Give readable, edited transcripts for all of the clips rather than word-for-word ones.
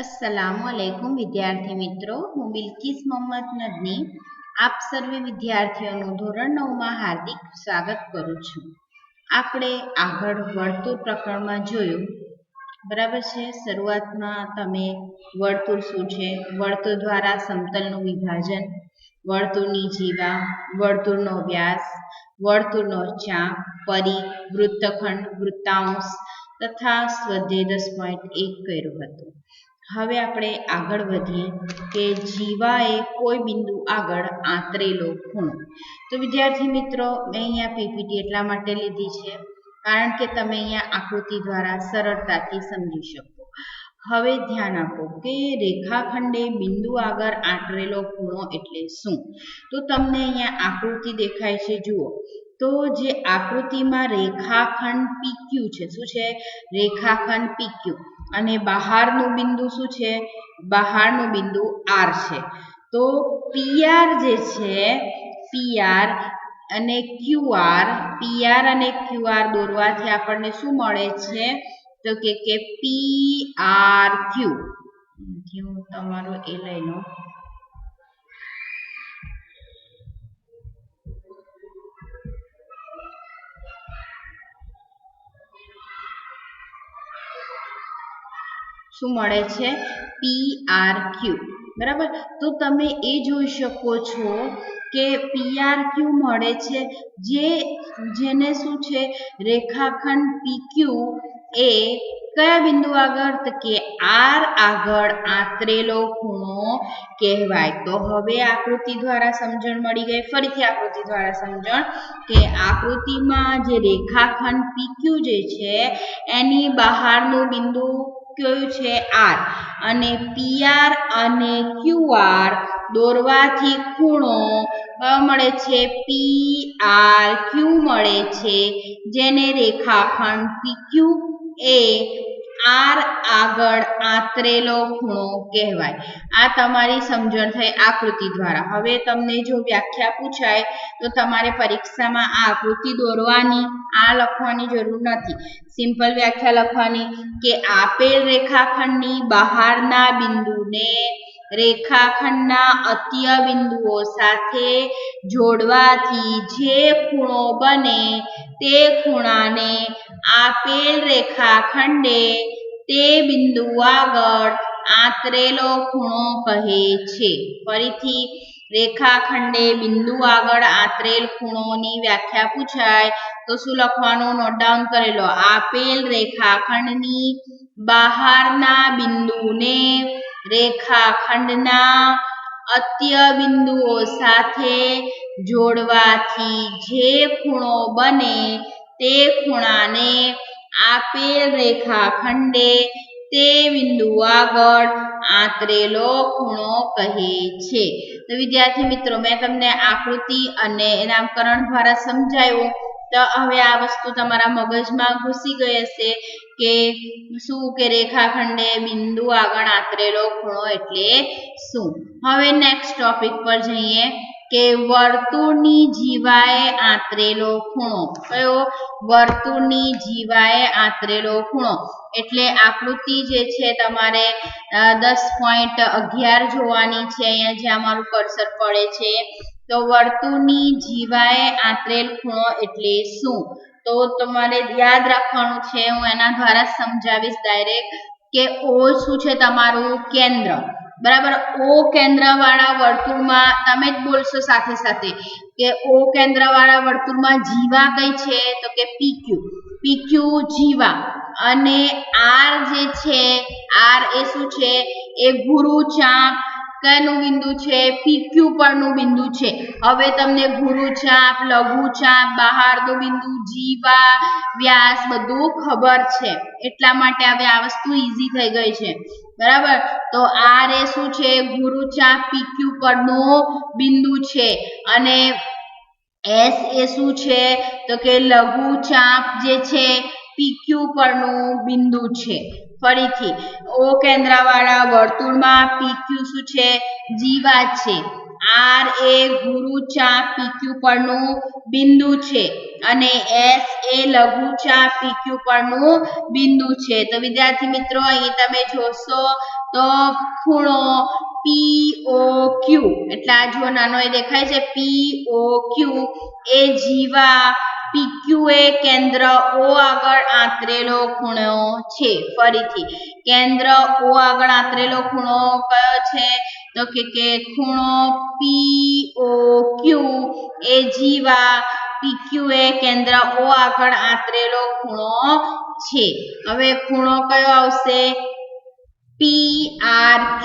अस्सलामुअलैकुम विद्यार्थी मित्रों, હું બિલકિસ મોહમ્મદ નદની આપ સર્વે વિદ્યાર્થીઓનું ધોરણ 9માં હાર્દિક સ્વાગત કરું છું. આપણે આગળ વર્તુળ પ્રકરણમાં જોયું, બરાબર છે. શરૂઆતમાં તમે વર્તુળ શું છે, વર્તુળ દ્વારા સમતલનું વિભાજન, વર્તુળની જીવા, વર્તુળનો વ્યાસ, વર્તુળનો ચાપ, પરિઘ, વૃત્તખંડ, વૃત્તાંશ તથા સ્વાધ્યાય 10.1 કર્યું હતું. હવે આપણે આગળ વધીએ કે જીવા એ કોઈ બિંદુ આગળ આંતરેલો ખૂણો. તો વિદ્યાર્થી મિત્રો, મેં અહીંયા પીપીટી એટલા માટે લીધી છે કારણ કે તમે અહીંયા આકૃતિ દ્વારા સરળતાથી સમજી શકો. હવે ધ્યાન આપો કે રેખાખંડે બિંદુ આગળ આંતરેલો ખૂણો એટલે શું. તો તમને અહીંયા આકૃતિ દેખાય છે, જુઓ. તો જે આકૃતિમાં રેખાખંડ PQ છે, શું છે? રેખાખંડ PQ, અને બહારનું બિંદુ શું છે? બહારનું બિંદુ R છે. તો PR જે છે, PR અને QR દોરવાથી આપણને શું મળે છે? તો કે PRQ. હું તમારો એ લઈ લો. શું મળે છે? PRQ. બરાબર. તો તમે એ જોઈ શકો છો કે PRQ મળે છે, જેને શું છે? રેખાખંડ PQ એ કયા બિંદુ આગળ? તો કે R આગળ આંતરેલો ખૂણો કહેવાય. તો હવે આકૃતિ દ્વારા સમજણ મળી ગઈ. ફરીથી આકૃતિ દ્વારા સમજણ કે આકૃતિમાં જે રેખાખંડ PQ જે છે એની બહારનું બિંદુ કયું છે? R, અને PR અને QR દોરવાથી ખૂણો મળે છે? PRQ મળે છે, જેને રેખાખંડ PQ એ R આગળ આંતરેલો ખૂણો કહેવાય. આ તમારી સમજણ થઈ આકૃતિ દ્વારા. હવે તમને જો વ્યાખ્યા પૂછાય તો તમારે પરીક્ષામાં આ આકૃતિ દોરવાની, આ લખવાની જરૂર નથી. સિમ્પલ વ્યાખ્યા લખવાની કે આપેલ રેખાખંડની બહારના બિંદુને રેખાખંડના અત્ય બિંદુઓ સાથે જોડવાથી જે ખૂણો બને તે ખૂણાને આપેલ રેખાખંડે તે બિંદુ આગળ આંતરેલો ખૂણો કહે છે. ફરીથી, રેખાખંડે બિંદુ આગળ આંતરેલ ખૂણોની વ્યાખ્યા પૂછાય તો શું લખવાનું? નોટ ડાઉન કરી લો. આપેલ રેખાખંડની બહારના બિંદુને રેખાખંડના અત્ય બિંદુઓ સાથે જોડવાથી જે ખૂણો બને તે ખૂણાને આપેલ રેખાખંડે તે બિંદુ આગળ આંતરેલો ખૂણો કહે છે. તો વિદ્યાર્થી મિત્રો, મેં તમને આકૃતિ અને નામકરણ દ્વારા સમજાવ્યું. તો હવે આ વસ્તુ તમારા મગજમાં ઘૂસી ગઈ હશે કે શું કે રેખાખંડે બિંદુ આગળ આંતરેલો ખૂણો એટલે શું. હવે નેક્સ્ટ ટોપિક પર જઈએ કે વર્તુળની જીવાએ આંતરેલો ખૂણો. કયો? વર્તુળની જીવાએ આંતરેલો ખૂણો એટલે આકૃતિ જે છે તમારે 10.11 જોવાની છે. અહીંયા જ્યાં મારું કર્સર પડે છે. તો વર્તુળની જીવાએ આંતરેલ ખૂણો એટલે શું? તો તમારે યાદ રાખવાનું છે. હું એના દ્વારા સમજાવીશ ડાયરેક્ટ કે O શું છે? તમારું કેન્દ્ર. બરાબર. O કેન્દ્ર વાળા વર્તુળમાં તમે જ બોલશો સાથે સાથે કે O કેન્દ્ર વાળા વર્તુળમાં જીવા કઈ છે? તો કે PQ જીવા. અને R જે છે, R એ શું છે? એ ગુરુચાપ કયાનું બિંદુ છે? PQ પરનું બિંદુ છે. હવે તમને ગુરુચાપ, લઘુચાપ, બહારનું બિંદુ, જીવા, વ્યાસ બધું ખબર છે. એટલા માટે હવે આ વસ્તુ ઈઝી થઈ ગઈ છે. બરાબર. તો R એ શું છે? ગુરુચાપ PQ પરનું બિંદુ છે. અને S એ શું છે? તો કે લઘુચાપ જે છે PQ પરનું બિંદુ છે. ફરીથી, O કેન્દ્રવાળા વર્તુળમાં PQ શું છે? જીવા છે. R એ ગુરુચાપ PQ પરનું બિંદુ છે અને S એ લઘુચાપ PQ પરનું બિંદુ છે. તો વિદ્યાર્થી મિત્રો, અહીં તમે જોશો તો ખૂણો POQ એટલે આ જો નાનો એ દેખાય છે POQ એ જીવા PQ એ કેન્દ્ર O આગળ આંતરેલો ખૂણો છે. ફરીથી કેન્દ્ર O આગળ આંતરેલો ખૂણો કયો છે તો કે ખૂણો POQ એ જીવા PQ એ કેન્દ્ર O આગળ આંતરેલો ખૂણો છે. હવે ખૂણો કયો આવશે PRQ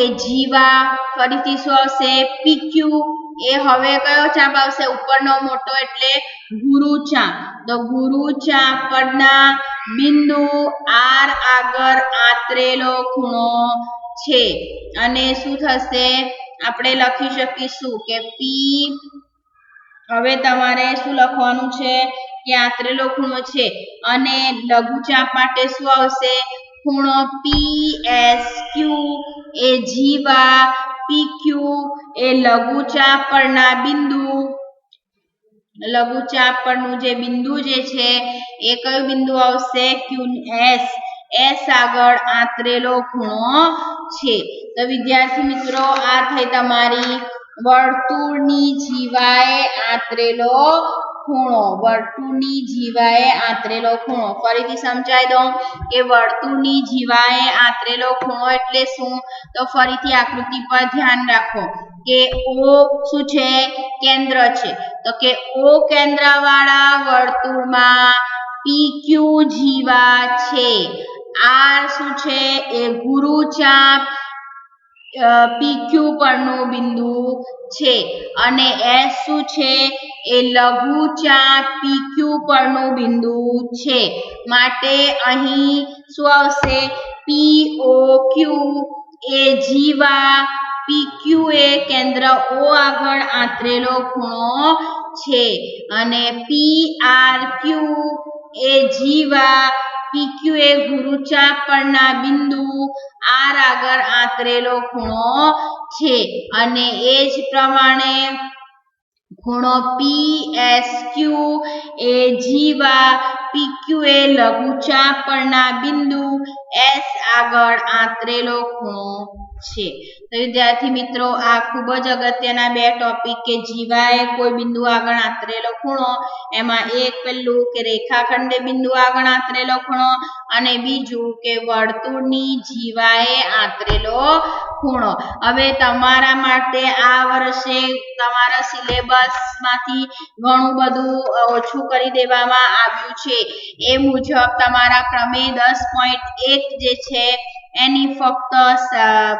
એ જીવા ફરીથી શું આવશે PQ એ હવે કયો ચાપ આવશે ઉપરનો મોટો એટલે ગુરુ ચાપ તો ગુરુ ચાપ પરના બિંદુ R આગળ આંતરેલો ખૂણો છે અને શું થશે આપણે લખી શકીશું કે P હવે તમારે શું લખવાનું છે કે આંતરેલો ખૂણો છે અને લઘુચાપ માટે શું આવશે ખૂણો PSQ એ જીવા PQ એ લઘુચાપ પરના બિંદુ લઘુચાપ પરનું જે બિંદુ જે છે એ કયું બિંદુ આવશે S આગળ આંતરેલો ખૂણો છે. તો વિદ્યાર્થી મિત્રો આ થઈ તમારી વર્તુળની જીવાએ આંતરેલો ખૂણો ફરીથી સમજાવી દઉં કે વર્તુળની જીવાએ આંતરેલો ખૂણો એટલે શું તો ફરીથી આકૃતિ પર ધ્યાન રાખો કે O શું છે કેન્દ્ર છે તો કે O કેન્દ્ર વાળા વર્તુળમાં PQ જીવા છે R શું છે એ ગુરુચાપ PQ પરનું બિંદુ છે અને S શું છે એ લઘુચાપ PQ પરનું બિંદુ છે માટે અહીં શું આવશે POQ એ જીવા PQ એ કેન્દ્ર O આગળ આંતરેલો ખૂણો છે અને PRQ એ જીવા PQ એ ગુરુચાપ પરના બિંદુ R આગળ આંતરેલો ખૂણો છે અને એ જ પ્રમાણે ખૂણો PSQ એ જીવા PQ એ લઘુચાપ પરના બિંદુ S આગળ આંતરેલો ખૂણો છે. તો વિદ્યાર્થી મિત્રો આ ખૂબ જ અગત્યના બે ટોપિક કે જીવાએ કોઈ બિંદુ આગળ આંતરેલો ખૂણો એમાં એક પેલું કે રેખાખંડે બિંદુ આગળ આંતરેલો ખૂણો અને બીજું કે વર્તુળની જીવાએ આંતરેલો ખૂણો. હવે તમારા માટે આ વર્ષે તમારા સિલેબસમાંથી ઘણું બધું ઓછું કરી દેવામાં આવ્યું છે એ મુજબ તમારા પ્રમેય 10.1 જે છે એની ફક્ત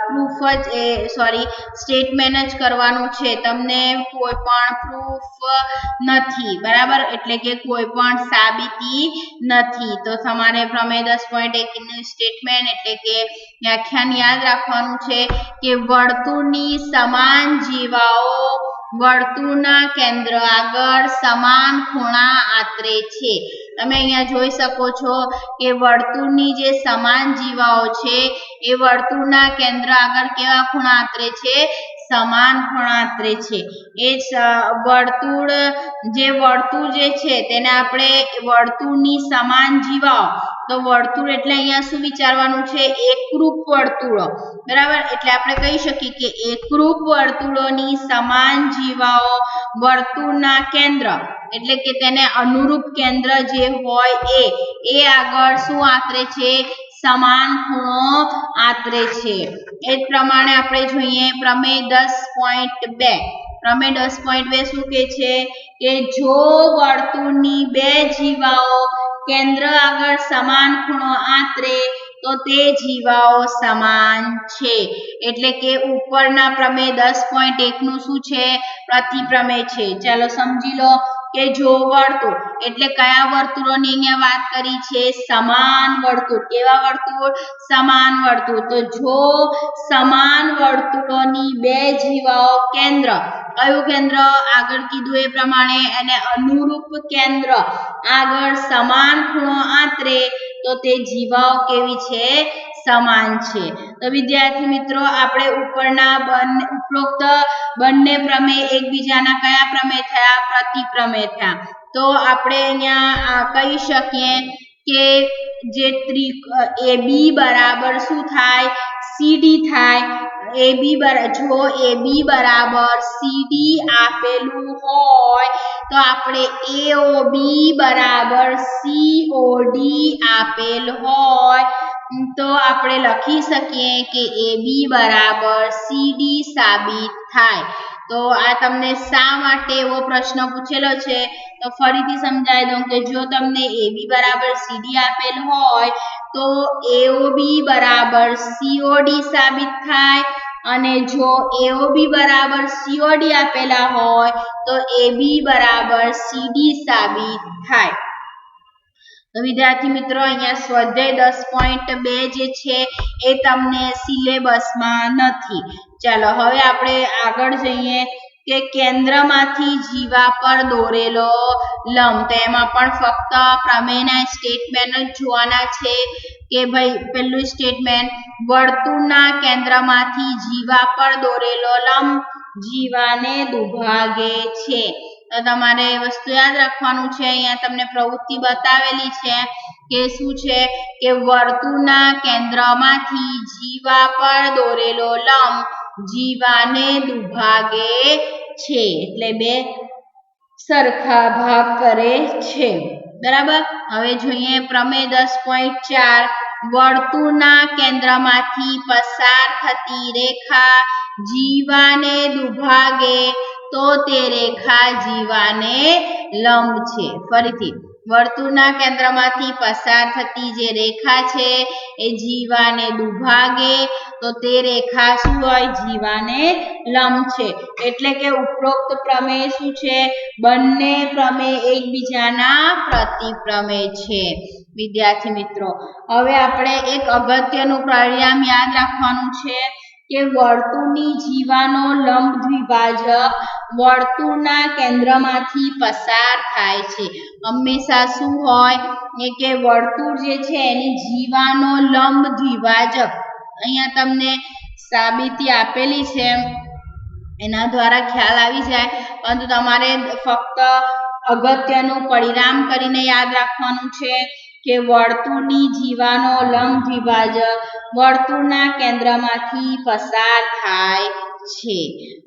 પ્રૂફ સ્ટેટમેન્ટ જ કરવાનું છે તમને કોઈ પણ પ્રૂફ નથી બરાબર એટલે કે કોઈ પણ સાબિતી નથી તો તમારે પ્રમેય 10.1 નું સ્ટેટમેન્ટ એટલે કે વ્યાખ્યાન યાદ રાખવાનું છે કે વર્તુળની સમાન જીવાઓ વર્તુળના કેન્દ્ર આગળ સમાન ખૂણા આંતરે છે. તમે અહીંયા જોઈ શકો છો કે વર્તુળની જે સમાન જીવાઓ છે એ વર્તુળના કેન્દ્ર આગળ કેવા ખૂણા આંતરે છે સમાન ખૂણા આંતરે છે. એ વર્તુળ જે છે તેને આપણે વર્તુળની સમાન જીવાઓ તો વર્તુળ એટલે અહીંયા શું વિચારવાનું છે એકરૂપ વર્તુળો બરાબર એટલે આપણે કહી શકીએ કે એકરૂપ વર્તુળોની સમાન જીવાઓ વર્તુળના કેન્દ્ર એટલે કે તેને અનુરૂપ કેન્દ્ર જે હોય એ આગળ શું આંતરે છે સમાન ખૂણો આંતરે છે. એ જ પ્રમાણે આપણે જોઈએ પ્રમેય 10.2 શું કહે છે કે જો વર્તુળની બે જીવાઓ કેન્દ્ર આગળ સમાન ખૂણો આંતરે તો તે જીવાઓ સમાન છે એટલે કે ઉપરના પ્રમેય 10.1 નું શું છે પ્રતિપ્રમેય છે. ચાલો સમજી લો કે જો વર્તુળ એટલે કયા વર્તુળોની અહીંયા વાત કરી છે સમાન વર્તુળ. કેવા વર્તુળ સમાન વર્તુળ. તો જો સમાન વર્તુળોની બે જીવાઓ કેન્દ્ર કયું કેન્દ્ર આગળ કીધું એ પ્રમાણે એને અનુરૂપ કેન્દ્ર આગળ સમાન ખૂણો આંતરે તો તે જીવાઓ કેવી છે સમાન છે. તો વિદ્યાર્થી મિત્રો આપણે ઉપરના ઉપરોક્ત બંને પ્રમેય એકબીજાના કયા પ્રમેય થયા પ્રતિપ્રમેય થયા. તો આપણે અહીંયા કહી શકીએ કે જે AB બરાબર શું થાય CD થાય જો AB બરાબર CD આપેલું હોય તો આપણે AOB બરાબર COD આપેલ હોય તો આપણે લખી શકીએ કે AB બરાબર CD સાબિત થાય તો આ તમને શા માટે એવો પ્રશ્ન પૂછેલો છે તો ફરીથી સમજાવી દઉં કે જો તમને AB બરાબર CD આપેલ હોય તો AOB બરાબર COD સાબિત થાય અને જો AOB બરાબર COD આપેલા હોય તો AB બરાબર CD સાબિત થાય તો વિદ્યાર્થી મિત્રો અહીંયા સ્વાધ્યાય 10.2 જે છે એ તમને સિલેબસમાં નથી ચાલો હવે આપણે આગળ જઈએ કે કેન્દ્રમાંથી જીવા પર દોરેલો લંબ તેમાં પણ ફક્ત પ્રમેયના સ્ટેટમેન્ટ જ જોવાના છે કે ભાઈ પહેલું સ્ટેટમેન્ટ વર્તુળના કેન્દ્રમાંથી જીવા પર દોરેલો લંબ જીવાને દુભાગે છે તો તમારે વસ્તુ યાદ રાખવાનું છે અહીંયા તમને પ્રવૃત્તિ બતાવેલી છે કે શું છે કે વર્તુળના કેન્દ્રમાંથી જીવા પર દોરેલો લંબ જીવાને દુભાગે છે એટલે બે સરખા ભાગ કરે છે બરાબર હવે જોઈએ પ્રમેય 10.4 વર્તુળના કેન્દ્રમાંથી પસાર થતી રેખા જીવાને દુભાગે તો તે રેખા જીવાને લંબ છે ફરીથી વર્તુળના કેન્દ્રમાંથી પસાર થતી જે રેખા છે એ જીવાને દુભાગે તો તે રેખા શું હોય જીવાને લંબ છે એટલે કે ઉપરોક્ત પ્રમેય શું છે બંને પ્રમેય એકબીજાના પ્રતિપ્રમેય છે વિદ્યાર્થી મિત્રો હવે આપણે એક અગત્યનું પરિણામ યાદ રાખવાનું છે કે વર્તુળની જીવાનો લંબ દ્વિભાજક વર્તુળના કેન્દ્રમાંથી પસાર થાય છે હંમેશા શું હોય કે વર્તુળ જે છે એની જીવાનો લંબ દ્વિભાજક અહીંયા તમને સાબિતી આપેલી છે એના દ્વારા ખ્યાલ આવી જાય પરંતુ તમારે ફક્ત અગત્યનું પરિણામ કરીને યાદ રાખવાનું છે કે વર્તુળની જીવાનો લંબ દ્વિભાજક વર્તુળના કેન્દ્રમાંથી પસાર થાય છે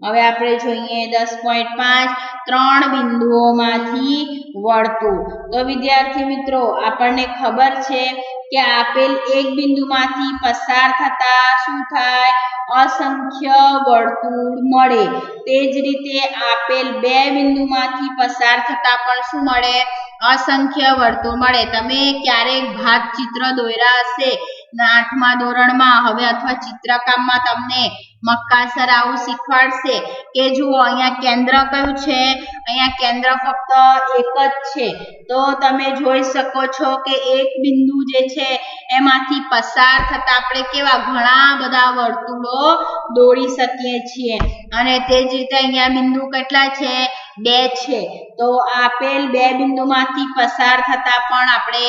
હવે આપણે જોઈએ 10.5 ત્રણ બિંદુઓમાંથી વર્તુળ તો વિદ્યાર્થી મિત્રો આપણને ખબર છે કે આપેલ એક બિંદુમાંથી પસાર થતા શું થાય અસંખ્ય વર્તુળ મળે તે જ રીતે આપેલ બે બિંદુમાંથી પસાર થતા પણ શું મળે અસંખ્ય વર્તુળ મળે તમે ક્યારેક ભાતચિત્ર દોર્યા હશે 8મા ધોરણમાં હવે અથવા ચિત્રકામમાં તમને મક્કાસર આવું શીખવાડશે કે જુઓ અહીંયા કેન્દ્ર કયું છે અહીંયા કેન્દ્ર ફક્ત એક જ છે તો તમે જોઈ શકો છો કે એક બિંદુ જે છે એમાંથી પસાર થતા આપણે કેવા ઘણા બધા વર્તુળો દોરી શકીએ છીએ અને તે જ રીતે અહીંયા બિંદુ કેટલા છે 2 છે તો આપેલ બે બિંદુમાંથી પસાર થતા પણ આપણે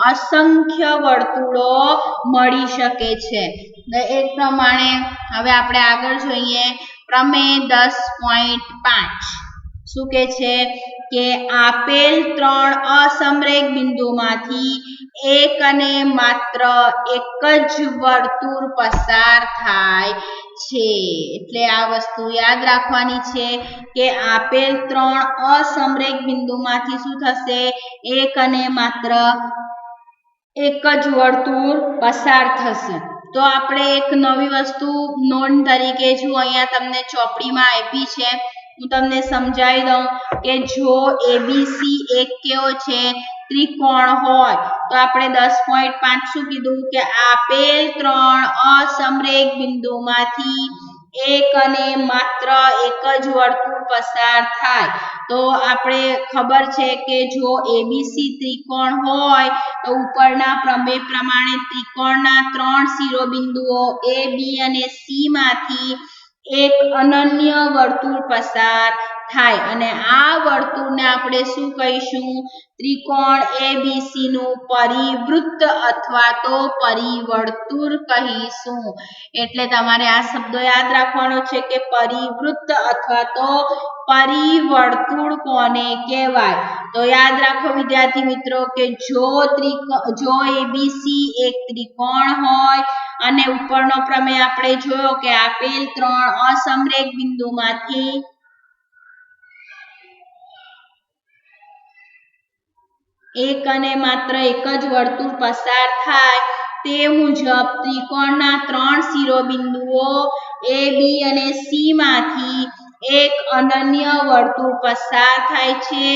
અસંખ્ય વર્તુળો મળી શકે છે એક પ્રમાણે હવે આપણે આગળ જોઈએ પ્રમેય 10.5 શું કહે છે કે આપેલ ત્રણ અસમરેખ બિંદુમાંથી એક અને માત્ર એક જ વર્તુળ પસાર થાય છે એટલે આ વસ્તુ યાદ રાખવાની છે કે આપેલ ત્રણ અસમરેખ બિંદુમાંથી શું થશે એક અને માત્ર એક જ વર્તુળ પસાર થશે તો આપણે એક નવી વસ્તુ નોંધ તરીકે જો અહીંયા તમને ચોપડીમાં આપી છે હું તમને સમજાવી દઉં કે જો ABC એક કેવો છે ત્રિકોણ હોય તો આપણે 10.5 શું કીધું કે આપેલ ત્રણ અસમરેખ બિંદુમાંથી એક અને માત્ર એક જ વર્તુળ પસાર થાય તો આપણે ખબર છે કે જો ABC ત્રિકોણ હોય તો ઉપરના પ્રમેય પ્રમાણે ત્રિકોણના ત્રણ શિરોબિંદુઓ A B અને C માંથી એક અનન્ય વર્તુળ પસાર થાય અને આ વર્તુળને આપણે શું કહીશું? ત્રિકોણ એબીસી નું પરિવૃત્ત અથવા તો પરિવર્તુળ કહીશું. એટલે તમારે આ શબ્દો યાદ રાખવાનો છે કે પરિવૃત્ત અથવા તો પરિવર્તુળ કોને કહેવાય? તો યાદ રાખો વિદ્યાર્થી મિત્રો કે જો એબીસી એક ત્રિકોણ હોય અને ઉપરનો પ્રમેય આપણે જોયો કે આપેલ ત્રણ અસમરેખ બિંદુમાંથી એક અને માત્ર એક જ વર્તુળ પસાર થાય તે મુજબ ત્રિકોણના ત્રણ શિરોબિંદુઓ એ બી અને સી માંથી એક અનન્ય વર્તુળ પસાર થાય છે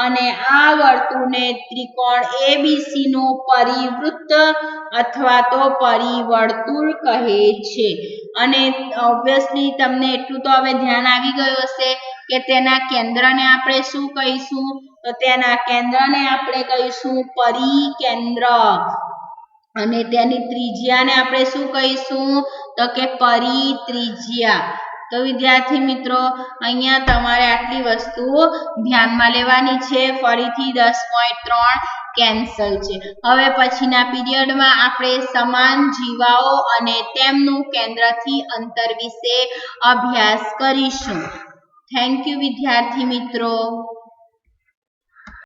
અને આ વર્તુળને ત્રિકોણ એબીસી નું પરિવૃત્ત અથવા તો પરિવર્તુળ કહે છે. અને ઓબ્વિયસલી તમને એટલું તો હવે ધ્યાન આવી ગયું હશે કે તેના કેન્દ્રને આપણે શું કહીશું? તો તેના કેન્દ્રને આપણે કહીશું પરિકેન્દ્ર અને તેની ત્રિજ્યાને આપણે શું કહીશું? તો કે પરિત્રિજ્યા. તો વિદ્યાર્થી મિત્રો અહીંયા તમારે આટલી વસ્તુઓ ધ્યાનમાં લેવાની છે. ફરીથી 10.3 કેન્સલ છે. હવે પછીના પીરિયડમાં આપણે સમાન જીવાઓ અને તેમનું કેન્દ્રથી અંતર વિશે અભ્યાસ કરીશું. થેન્ક યુ વિદ્યાર્થી મિત્રો.